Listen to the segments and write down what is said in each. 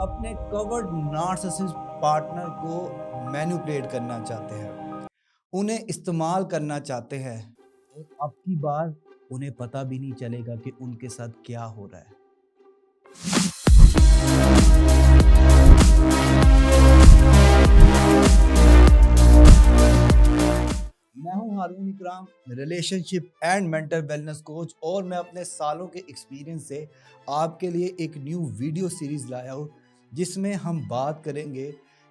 अपने covered narcissist partner को manipulate करना चाहते हैं, उन्हें इस्तेमाल करना चाहते हैं और अब की बार उन्हें पता भी नहीं चलेगा कि उनके साथ क्या हो रहा है। मैं हूं हारून इकराम, relationship and mental wellness coach, और मैं अपने सालों के एक्सपीरियंस से आपके लिए एक न्यू वीडियो सीरीज लाया हूं जिसमें हम बात करेंगे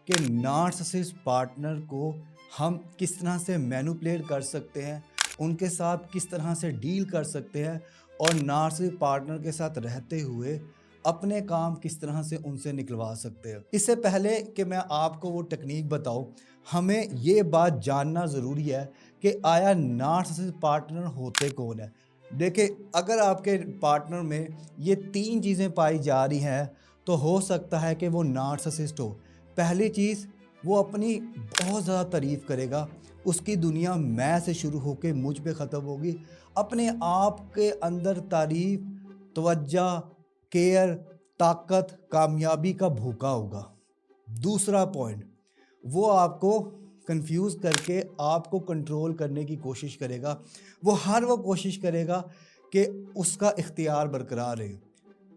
कि नार्सिसिस्ट पार्टनर को हम किस तरह से मैनिपुलेट कर सकते हैं, उनके साथ किस तरह से डील कर सकते हैं और नार्सिसिस्ट पार्टनर के साथ रहते हुए अपने काम किस तरह से उनसे निकलवा सकते हैं। इससे पहले कि मैं आपको वो टेक्निक बताऊं, हमें ये बात जानना ज़रूरी है कि आया नार्सिसिस्ट पार्टनर होते कौन है। देखिए, अगर आपके पार्टनर में ये 3 चीज़ें पाई जा रही हैं तो हो सकता है कि वो नार्सिसिस्ट हो। पहली चीज़, वो अपनी बहुत ज़्यादा तारीफ़ करेगा, उसकी दुनिया मैं से शुरू होकर मुझ पे ख़त्म होगी। अपने आप के अंदर तारीफ़, तवज्जो, केयर, ताकत, कामयाबी का भूखा होगा। दूसरा पॉइंट, वो आपको कंफ्यूज करके आपको कंट्रोल करने की कोशिश करेगा। वो कोशिश करेगा कि उसका इख्तियार बरकरार रहे।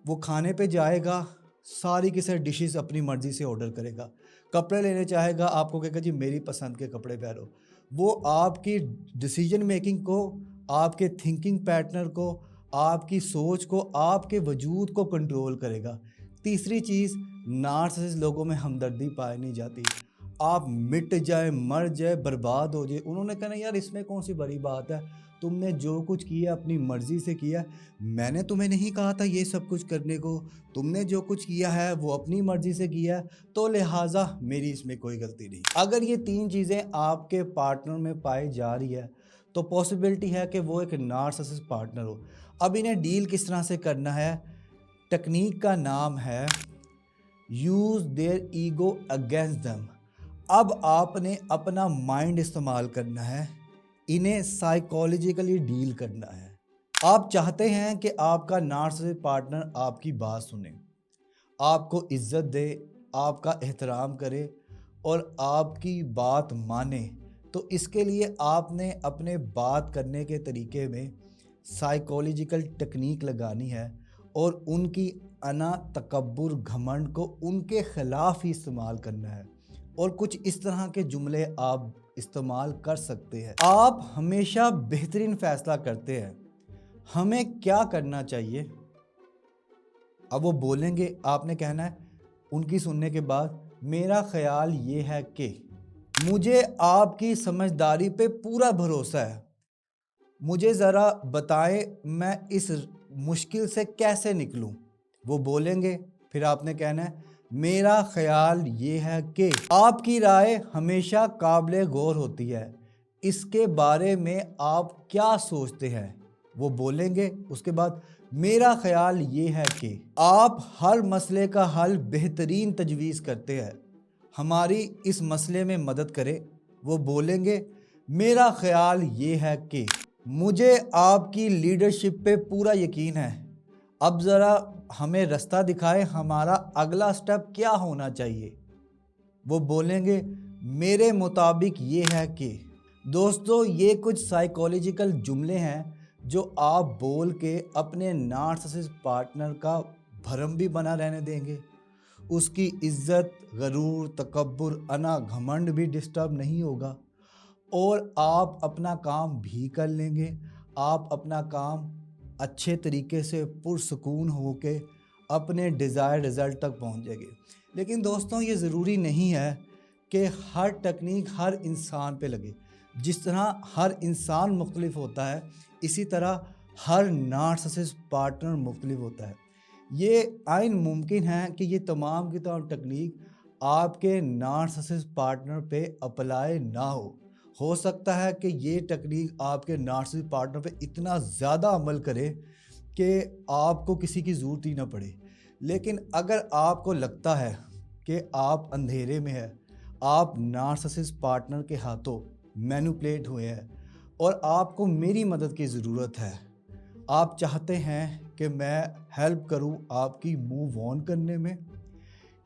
वो खाने पे जाएगा, सारी की सारी डिशेस अपनी मर्ज़ी से ऑर्डर करेगा। कपड़े लेने चाहेगा, आपको कहेगा जी मेरी पसंद के कपड़े पहनो। वो आपकी डिसीजन मेकिंग को, आपके थिंकिंग पैटर्न को, आपकी सोच को, आपके वजूद को कंट्रोल करेगा। तीसरी चीज़, नार्सिसिस्ट लोगों में हमदर्दी पाई नहीं जाती। आप मिट जाए, मर जाए, बर्बाद हो जाए, उन्होंने कहना यार इसमें कौन सी बड़ी बात है, तुमने जो कुछ किया अपनी मर्ज़ी से किया, मैंने तुम्हें नहीं कहा था ये सब कुछ करने को, तुमने जो कुछ किया है वो अपनी मर्ज़ी से किया है, तो लिहाजा मेरी इसमें कोई गलती नहीं। अगर ये 3 चीज़ें आपके पार्टनर में पाई जा रही है तो पॉसिबिलिटी है कि वो एक नार्सिसिस्ट पार्टनर हो। अब इन्हें डील किस तरह से करना है, टेक्निक का नाम है use their ego against them. अब आपने अपना माइंड इस्तेमाल करना है, इन्हें साइकोलॉजिकली डील करना है। आप चाहते हैं कि आपका नार्सिसिस्ट पार्टनर आपकी बात सुने, आपको इज्जत दे, आपका एहतराम करे और आपकी बात माने, तो इसके लिए आपने अपने बात करने के तरीके में साइकोलॉजिकल टेक्निक लगानी है और उनकी अना, तकब्बुर, घमंड को उनके ख़िलाफ़ ही इस्तेमाल करना है। और कुछ इस तरह के जुमले आप इस्तेमाल कर सकते हैं। आप हमेशा बेहतरीन फ़ैसला करते हैं, हमें क्या करना चाहिए। अब वो बोलेंगे, आपने कहना है उनकी सुनने के बाद, मेरा ख़्याल ये है कि मुझे आपकी समझदारी पे पूरा भरोसा है, मुझे ज़रा बताएं मैं इस मुश्किल से कैसे निकलूं। वो बोलेंगे, फिर आपने कहना है मेरा ख़्याल ये है कि आपकी राय हमेशा काबिल गौर होती है, इसके बारे में आप क्या सोचते हैं। वो बोलेंगे उसके बाद, मेरा ख़्याल ये है कि आप हर मसले का हल बेहतरीन तजवीज़ करते हैं, हमारी इस मसले में मदद करें। वो बोलेंगे, मेरा ख़्याल ये है कि मुझे आपकी लीडरशिप पे पूरा यकीन है, अब ज़रा हमें रास्ता दिखाएं, हमारा अगला स्टेप क्या होना चाहिए। वो बोलेंगे, मेरे मुताबिक ये है कि दोस्तों, ये कुछ साइकोलॉजिकल जुमले हैं जो आप बोल के अपने नार्सिसिस्ट पार्टनर का भरम भी बना रहने देंगे, उसकी इज्जत, गरूर, तकब्बुर, अना, घमंड भी डिस्टर्ब नहीं होगा और आप अपना काम भी कर लेंगे। आप अपना काम अच्छे तरीके से पुरसुकून होके अपने डिज़ायर रिज़ल्ट तक पहुंच जाएंगे। लेकिन दोस्तों, ये ज़रूरी नहीं है कि हर टेक्निक हर इंसान पे लगे। जिस तरह हर इंसान मुख्तलिफ होता है, इसी तरह हर नार्सिसिस्ट पार्टनर मुख्तलिफ होता है। ये आइन मुमकिन है कि ये तमाम की तमाम टेक्निक आपके नार्सिसिस्ट पार्टनर पे अप्लाई ना हो सकता है कि ये टेक्निक आपके नार्सिसिस्ट पार्टनर पे इतना ज़्यादा अमल करे कि आपको किसी की ज़रूरत ही ना पड़े। लेकिन अगर आपको लगता है कि आप अंधेरे में है, आप नार्सिसिस्ट पार्टनर के हाथों मैनिपुलेट हुए हैं और आपको मेरी मदद की ज़रूरत है, आप चाहते हैं कि मैं हेल्प करूं आपकी मूव ऑन करने में,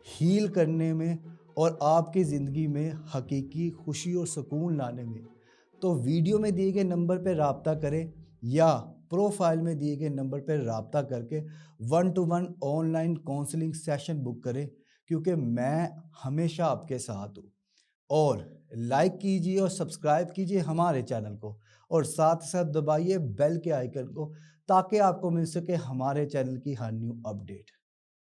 ہیل کرنے میں اور آپ کی زندگی میں حقیقی خوشی اور سکون لانے میں، تو ویڈیو میں دیے گئے نمبر پہ رابطہ کریں یا پروفائل میں دیے گئے نمبر پہ رابطہ کر کے 1-to-1 online counselling session book کریں، کیونکہ میں ہمیشہ آپ کے ساتھ ہوں۔ اور لائک کیجیے اور سبسکرائب کیجیے ہمارے چینل کو، اور ساتھ ساتھ دبائیے بیل کے آئیکن کو، تاکہ آپ کو مل سکے ہمارے چینل کی ہر نیو اپڈیٹ۔